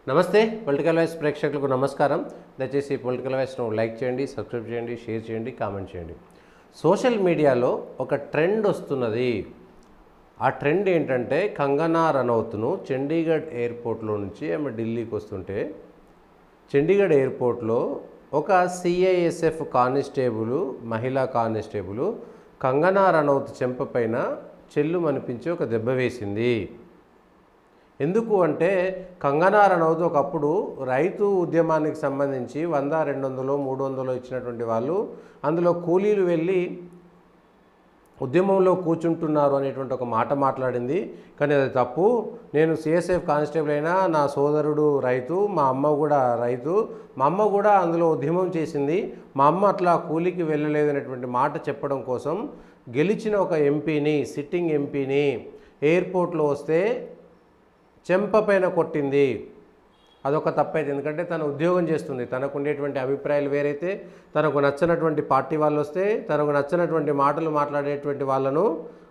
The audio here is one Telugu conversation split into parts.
నమస్తే పొలిటికల్ వాయిస్ ప్రేక్షకులకు నమస్కారం. దయచేసి పొలిటికల్ వాయిస్ను లైక్ చేయండి, సబ్స్క్రైబ్ చేయండి, షేర్ చేయండి, కామెంట్ చేయండి. సోషల్ మీడియాలో ఒక ట్రెండ్ వస్తున్నది. ఆ ట్రెండ్ ఏంటంటే కంగనా రనౌత్ను చండీగఢ్ ఎయిర్పోర్ట్లో నుంచి ఆమె ఢిల్లీకి వస్తుంటే చండీగఢ్ ఎయిర్పోర్ట్లో ఒక సిఐఎస్ఎఫ్ కానిస్టేబుల్, మహిళా కానిస్టేబుల్ కంగనా రనౌత్ చెంపపైన చెల్లుమనిపించి ఒక దెబ్బ వేసింది. ఎందుకు అంటే కంగనా రనౌత్ ఒకప్పుడు రైతు ఉద్యమానికి సంబంధించి 100, 200, 300 ఇచ్చినటువంటి వాళ్ళు అందులో కూలీలు వెళ్ళి ఉద్యమంలో కూర్చుంటున్నారు అనేటువంటి ఒక మాట మాట్లాడింది. కానీ అది తప్పు. నేను సిఎస్ఎఫ్ కానిస్టేబుల్ అయినా నా సోదరుడు రైతు, మా అమ్మ కూడా రైతు, మా అమ్మ కూడా అందులో ఉద్యమం చేసింది, మా అమ్మ అట్లా కూలీకి వెళ్ళలేదు అనేటువంటి మాట చెప్పడం కోసం గెలిచిన ఒక ఎంపీని, సిట్టింగ్ ఎంపీని ఎయిర్పోర్ట్లో వస్తే చెంపపైన కొట్టింది. అదొక తప్పైతే, ఎందుకంటే తను ఉద్యోగం చేస్తుంది, తనకు ఉండేటువంటి అభిప్రాయాలు వేరైతే, తనకు నచ్చినటువంటి పార్టీ వాళ్ళు వస్తే తనకు నచ్చినటువంటి మాటలు మాట్లాడేటువంటి వాళ్ళను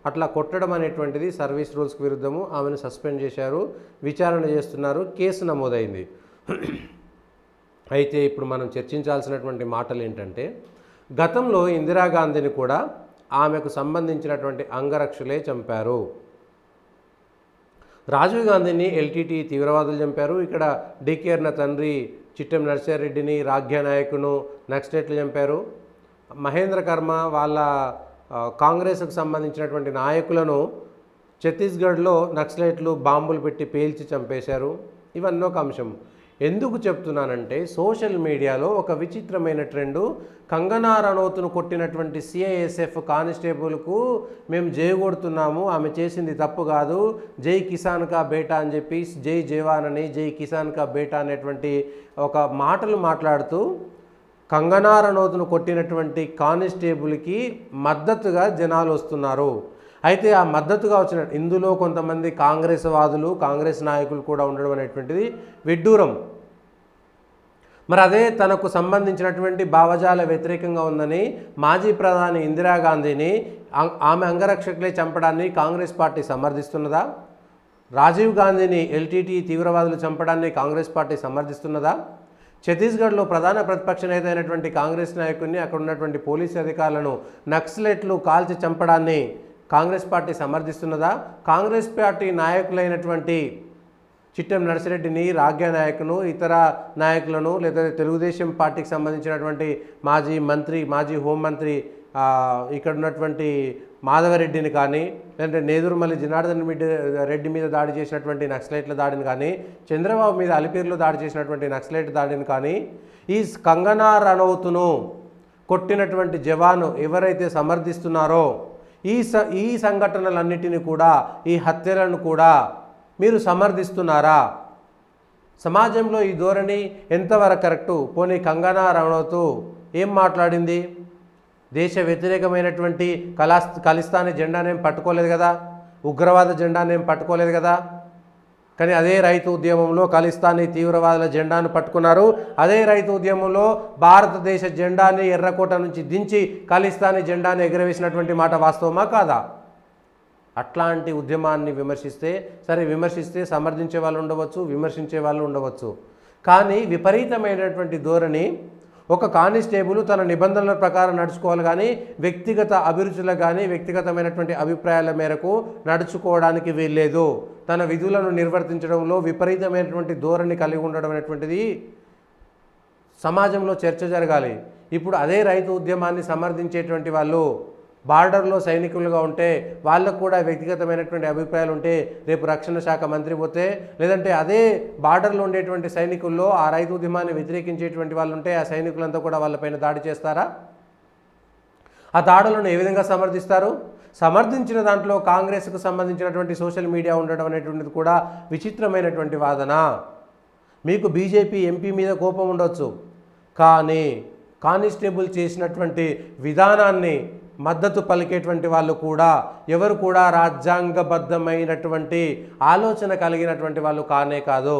అట్లా కొట్టడం అనేటువంటిది సర్వీస్ రూల్స్కి విరుద్ధము. ఆమెను సస్పెండ్ చేశారు, విచారణ చేస్తున్నారు, కేసు నమోదైంది. అయితే ఇప్పుడు మనం చర్చించాల్సినటువంటి మాటలు ఏంటంటే, గతంలో ఇందిరాగాంధీని కూడా ఆమెకు సంబంధించినటువంటి అంగరక్షులే చంపారు. రాజీవ్ గాంధీని ఎల్టీటీ తీవ్రవాదులు చంపారు. ఇక్కడ డీకేఆర్న తండ్రి చిట్టెం నరసింహారెడ్డిని, రాజ్య నాయకును నక్సలైట్లు చంపారు. మహేంద్ర కర్మ వాళ్ళ కాంగ్రెస్కు సంబంధించినటువంటి నాయకులను ఛత్తీస్గఢ్లో నక్సలైట్లు బాంబులు పెట్టి పేల్చి చంపేశారు. ఇవన్నీ ఒక అంశం. ఎందుకు చెప్తున్నానంటే, సోషల్ మీడియాలో ఒక విచిత్రమైన ట్రెండు. కంగనా రనౌత్ను కొట్టినటువంటి సిఐఎస్ఎఫ్ కానిస్టేబుల్కు మేము జై కొడుతున్నాము, ఆమె చేసింది తప్పు కాదు, జై కిసాన్ కా బేటా అని చెప్పి, జై జవాన్ అని, జై కిసాన్ కా బేటా అనేటువంటి ఒక మాటలు మాట్లాడుతూ కంగనా రనౌత్ను కొట్టినటువంటి కానిస్టేబుల్కి మద్దతుగా జనాలు వస్తున్నారు. అయితే ఆ మద్దతుగా వచ్చిన ఇందులో కొంతమంది కాంగ్రెస్ వాదులు, కాంగ్రెస్ నాయకులు కూడా ఉండడం అనేటువంటిది విడ్డూరం. మరి అదే తనకు సంబంధించినటువంటి భావజాల వ్యతిరేకంగా ఉందని మాజీ ప్రధాని ఇందిరాగాంధీని ఆమె అంగరక్షకులే చంపడాన్ని కాంగ్రెస్ పార్టీ సమర్థిస్తున్నదా? రాజీవ్ గాంధీని ఎల్టీటీ తీవ్రవాదులు చంపడాన్ని కాంగ్రెస్ పార్టీ సమర్థిస్తున్నదా? ఛత్తీస్గఢ్లో ప్రధాన ప్రతిపక్ష నేత అయినటువంటి కాంగ్రెస్ నాయకుడిని, అక్కడ ఉన్నటువంటి పోలీసు అధికారులను నక్సలైట్లు కాల్చి చంపడాన్ని కాంగ్రెస్ పార్టీ సమర్థిస్తున్నదా? కాంగ్రెస్ పార్టీ నాయకులైనటువంటి చిట్టెం నరసింహారెడ్డిని, రాజ్య నాయకును, ఇతర నాయకులను, లేదా తెలుగుదేశం పార్టీకి సంబంధించినటువంటి మాజీ మంత్రి, మాజీ హోంమంత్రి ఇక్కడ ఉన్నటువంటి మాధవరెడ్డిని కానీ, లేదంటే నేదురుమల్లి జనార్దన్ రెడ్డి మీద దాడి చేసినటువంటి నక్సలైట్ల దాడిని కానీ, చంద్రబాబు మీద అలిపిరిలో దాడి చేసినటువంటి నక్సలైట్ దాడిని కానీ, ఈ కంగనా రనౌత్ను కొట్టినటువంటి జవాను ఎవరైతే సమర్థిస్తున్నారో ఈ సంఘటనలన్నిటిని కూడా, ఈ హత్యలను కూడా మీరు సమర్థిస్తున్నారా? సమాజంలో ఈ ధోరణి ఎంతవరకు కరెక్టు? పోనీ కంగనా రనౌత్ ఏం మాట్లాడింది? దేశ వ్యతిరేకమైనటువంటి ఖలిస్తానీ జెండానేం పట్టుకోలేదు కదా, ఉగ్రవాద జెండానేం పట్టుకోలేదు కదా. కానీ అదే రైతు ఉద్యమంలో ఖలిస్తానీ తీవ్రవాదుల జెండాను పట్టుకున్నారు. అదే రైతు ఉద్యమంలో భారతదేశ జెండాని ఎర్రకోట నుంచి దించి ఖలిస్తానీ జెండాని ఎగరవేసినటువంటి మాట వాస్తవమా కాదా? అట్లాంటి ఉద్యమాన్ని విమర్శిస్తే సరే, విమర్శిస్తే సమర్థించే వాళ్ళు ఉండవచ్చు, విమర్శించే వాళ్ళు ఉండవచ్చు. కానీ విపరీతమైనటువంటి ధోరణి, ఒక కానిస్టేబుల్ తన నిబంధనల ప్రకారం నడుచుకోవాలి కానీ వ్యక్తిగత అభిరుచులకు కానీ వ్యక్తిగతమైనటువంటి అభిప్రాయాల మేరకు నడుచుకోవడానికి వీల్లేదు. తన విధులను నిర్వర్తించడంలో విపరీతమైనటువంటి ధోరణి కలిగి ఉండడం అనేటువంటిది సమాజంలో చర్చ జరగాలి. ఇప్పుడు అదే రైతు ఉద్యమాన్ని సమర్థించేటువంటి వాళ్ళు బార్డర్లో సైనికులుగా ఉంటే, వాళ్ళకు కూడా వ్యక్తిగతమైనటువంటి అభిప్రాయాలు ఉంటే, రేపు రక్షణ శాఖ మంత్రి పోతే, లేదంటే అదే బార్డర్లో ఉండేటువంటి సైనికుల్లో ఆ రైతు ఉద్యమాన్ని వ్యతిరేకించేటువంటి వాళ్ళు ఉంటే, ఆ సైనికులంతా కూడా వాళ్ళపైన దాడి చేస్తారా? ఆ దాడులను ఏ విధంగా సమర్థిస్తారు? సమర్థించిన దాంట్లో కాంగ్రెస్కు సంబంధించినటువంటి సోషల్ మీడియా ఉండడం అనేటువంటిది కూడా విచిత్రమైనటువంటి వాదన. మీకు బీజేపీ ఎంపీ మీద కోపం ఉండొచ్చు, కానీ కానిస్టేబుల్ చేసినటువంటి విధానాన్ని మద్దతు పలికేటువంటి వాళ్ళు కూడా ఎవరు కూడా రాజ్యాంగబద్ధమైనటువంటి ఆలోచన కలిగినటువంటి వాళ్ళు కానే కాదు.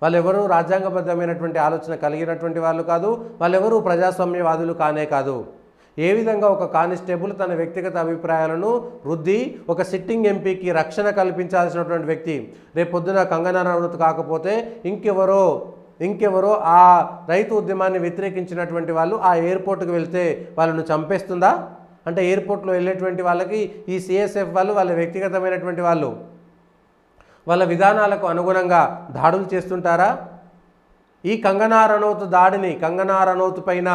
వాళ్ళెవరూ రాజ్యాంగబద్ధమైనటువంటి ఆలోచన కలిగినటువంటి వాళ్ళు కాదు, వాళ్ళెవరూ ప్రజాస్వామ్యవాదులు కానే కాదు. ఏ విధంగా ఒక కానిస్టేబుల్ తన వ్యక్తిగత అభిప్రాయాలను రుద్ది ఒక సిట్టింగ్ ఎంపీకి రక్షణ కల్పించాల్సినటువంటి వ్యక్తి రేపు పొద్దున కంగనా రనౌత్ కాకపోతే ఇంకెవరో ఆ రైతు ఉద్యమాన్ని వ్యతిరేకించినటువంటి వాళ్ళు ఆ ఎయిర్పోర్ట్కి వెళ్తే వాళ్ళను చంపేస్తుందా? అంటే ఎయిర్పోర్ట్లో వెళ్ళేటువంటి వాళ్ళకి ఈ సిఎస్ఎఫ్ వాళ్ళు వాళ్ళ వ్యక్తిగతమైనటువంటి వాళ్ళు వాళ్ళ విధానాలకు అనుగుణంగా దాడులు చేస్తుంటారా? ఈ కంగనా రనౌత్ పైన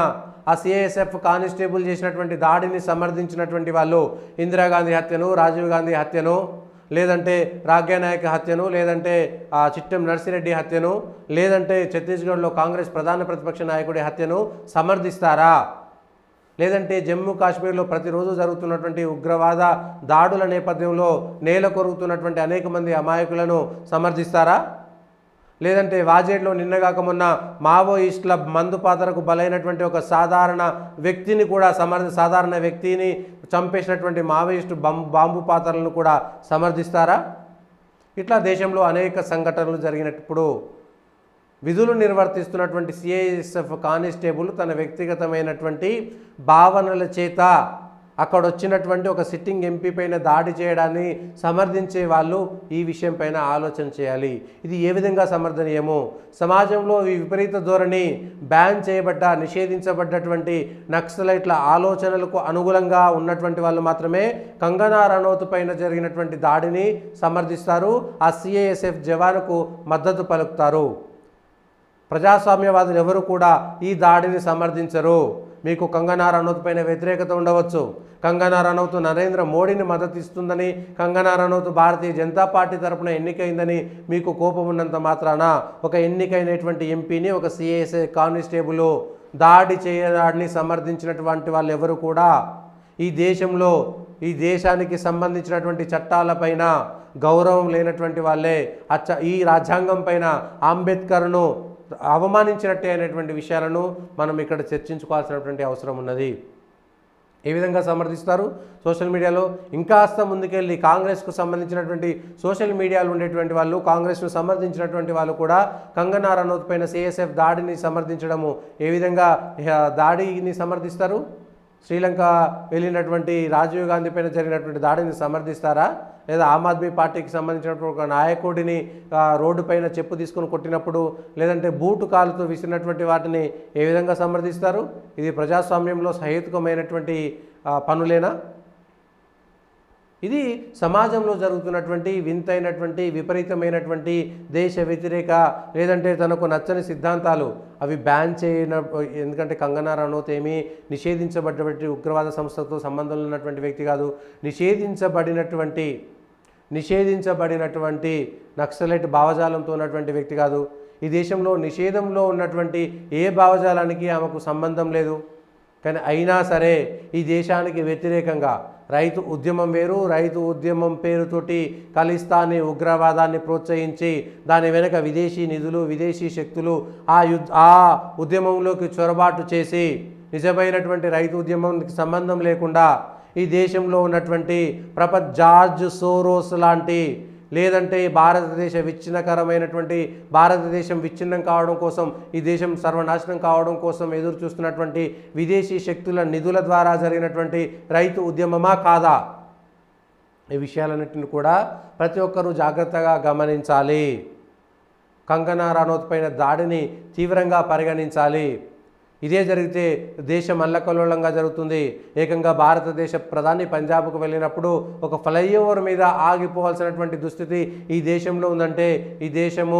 ఆ సిఐఎస్ఎఫ్ కానిస్టేబుల్ చేసినటువంటి దాడిని సమర్థించినటువంటి వాళ్ళు ఇందిరాగాంధీ హత్యను, రాజీవ్ గాంధీ హత్యను, లేదంటే రాఘ్యానాయక్ హత్యను, లేదంటే చిట్టెం నర్సిరెడ్డి హత్యను, లేదంటే ఛత్తీస్గఢ్లో కాంగ్రెస్ ప్రధాన ప్రతిపక్ష నాయకుడి హత్యను సమర్థిస్తారా? లేదంటే జమ్మూ కాశ్మీర్లో ప్రతిరోజు జరుగుతున్నటువంటి ఉగ్రవాద దాడుల నేపథ్యంలో నేల కొరుగుతున్నటువంటి అనేక మంది అమాయకులను సమర్థిస్తారా? లేదంటే వాజేడ్లో నిన్నగాక మొన్న మావోయిస్టుల మందుపాతరకు బలైనటువంటి ఒక సాధారణ వ్యక్తిని చంపేసినటువంటి మావోయిస్టు బాంబు పాతరలను కూడా సమర్థిస్తారా? ఇట్లా దేశంలో అనేక సంఘటనలు జరిగినప్పుడు విధులు నిర్వర్తిస్తున్నటువంటి సిఐఎస్ఎఫ్ కానిస్టేబుల్ తన వ్యక్తిగతమైనటువంటి భావనల చేత అక్కడ వచ్చినటువంటి ఒక సిట్టింగ్ ఎంపీ పైన దాడి చేయడాన్ని సమర్థించే వాళ్ళు ఈ విషయం పైన ఆలోచన చేయాలి. ఇది ఏ విధంగా సమర్థనీయమో, సమాజంలో ఈ విపరీత ధోరణి నిషేధించబడ్డటువంటి నక్సలైట్ల ఆలోచనలకు అనుగుణంగా ఉన్నటువంటి వాళ్ళు మాత్రమే కంగనా రనౌత్ పైన జరిగినటువంటి దాడిని సమర్థిస్తారు, ఆ సిఐఎస్ఎఫ్ జవానుకు మద్దతు పలుకుతారు. ప్రజాస్వామ్యవాదులు ఎవరు కూడా ఈ దాడిని సమర్థించరు. మీకు కంగనా రనౌత్ పైన వ్యతిరేకత ఉండవచ్చు, కంగనా రనౌత్ నరేంద్ర మోడీని మద్దతు ఇస్తుందని, కంగనా రనౌత్ భారతీయ జనతా పార్టీ తరపున ఎన్నికైందని మీకు కోపం ఉన్నంత మాత్రాన ఒక ఎన్నికైనటువంటి ఎంపీని ఒక సిఐఎస్ఐ కానిస్టేబుల్ దాడి చేయడాన్ని సమర్థించినటువంటి వాళ్ళు ఎవరు కూడా ఈ దేశానికి సంబంధించినటువంటి చట్టాలపైన గౌరవం లేనటువంటి వాళ్ళే ఈ రాజ్యాంగం పైన అంబేద్కర్ను అవమానించినట్టే అనేటువంటి విషయాలను మనం ఇక్కడ చర్చించుకోవాల్సినటువంటి అవసరం ఉన్నది. ఏ విధంగా సమర్థిస్తారు? సోషల్ మీడియాలో ఇంకాస్త ముందుకెళ్ళి కాంగ్రెస్కు సంబంధించినటువంటి సోషల్ మీడియాలో ఉండేటువంటి వాళ్ళు, కాంగ్రెస్ను సమర్థించినటువంటి వాళ్ళు కూడా కంగనా రనౌత్ పైన సిఎస్ఎఫ్ దాడిని సమర్థించడము ఏ విధంగా దాడిని సమర్థిస్తారు? శ్రీలంక వెళ్ళినటువంటి రాజీవ్ గాంధీ పైన జరిగినటువంటి దాడిని సమర్థిస్తారా? లేదా ఆమ్ ఆద్మీ పార్టీకి సంబంధించినటువంటి ఒక నాయకుడిని రోడ్డు పైన చెప్పు తీసుకొని కొట్టినప్పుడు, లేదంటే బూటు కాలుతో విసిరినటువంటి వాటిని ఏ విధంగా సమర్థిస్తారు? ఇది ప్రజాస్వామ్యంలో సహేతుకమైనటువంటి పనులేనా? ఇది సమాజంలో జరుగుతున్నటువంటి వింతైనటువంటి విపరీతమైనటువంటి దేశ వ్యతిరేక లేదంటే తనకు నచ్చని సిద్ధాంతాలు అవి బ్యాన్ ఎందుకంటే కంగనా రనౌత్ ఏమీ నిషేధించబడ్డటువంటి ఉగ్రవాద సంస్థతో సంబంధం ఉన్నటువంటి వ్యక్తి కాదు, నిషేధించబడినటువంటి నక్సలైట్ భావజాలంతో ఉన్నటువంటి వ్యక్తి కాదు. ఈ దేశంలో నిషేధంలో ఉన్నటువంటి ఏ భావజాలానికి ఆమెకు సంబంధం లేదు. కానీ అయినా సరే ఈ దేశానికి వ్యతిరేకంగా రైతు ఉద్యమం వేరు, రైతు ఉద్యమం పేరుతోటి ఖలిస్తానీ ఉగ్రవాదాన్ని ప్రోత్సహించి దాని వెనుక విదేశీ నిధులు, విదేశీ శక్తులు ఆ ఉద్యమంలోకి చొరబాటు చేసి నిజమైనటువంటి రైతు ఉద్యమానికి సంబంధం లేకుండా ఈ దేశంలో ఉన్నటువంటి జార్జ్ సోరోస్ లాంటి, లేదంటే భారతదేశం విచ్ఛిన్నం కావడం కోసం, ఈ దేశం సర్వనాశనం కావడం కోసం ఎదురు చూస్తున్నటువంటి విదేశీ శక్తుల నిధుల ద్వారా జరిగినటువంటి రైతు ఉద్యమమా కాదా? ఈ విషయాలన్నింటిని కూడా ప్రతి ఒక్కరూ జాగ్రత్తగా గమనించాలి. కంగనా రనౌత్ పైన దాడిని తీవ్రంగా పరిగణించాలి. ఇదే జరిగితే దేశం అల్లకల్లోలంగా జరుగుతుంది. ఏకంగా భారతదేశ ప్రధాని పంజాబ్కు వెళ్ళినప్పుడు ఒక ఫ్లైఓవర్ మీద ఆగిపోవాల్సినటువంటి దుస్థితి ఈ దేశంలో ఉందంటే ఈ దేశము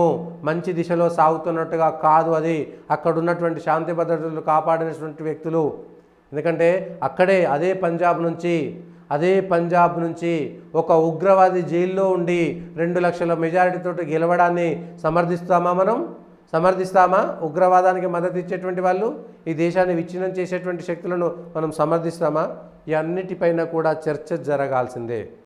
మంచి దిశలో సాగుతున్నట్టుగా కాదు. అది అక్కడ ఉన్నటువంటి శాంతి భద్రతలు కాపాడినటువంటి వ్యక్తులు. ఎందుకంటే అదే పంజాబ్ నుంచి ఒక ఉగ్రవాది జైల్లో ఉండి 2 లక్షల మెజారిటీతో గెలవడాన్ని సమర్థిస్తామా? ఉగ్రవాదానికి మద్దతు ఇచ్చేటువంటి వాళ్ళు, ఈ దేశాన్ని విచ్ఛిన్నం చేసేటువంటి శక్తులను మనం సమర్థిస్తామా? ఈ అన్నిటిపైన కూడా చర్చ జరగాల్సిందే.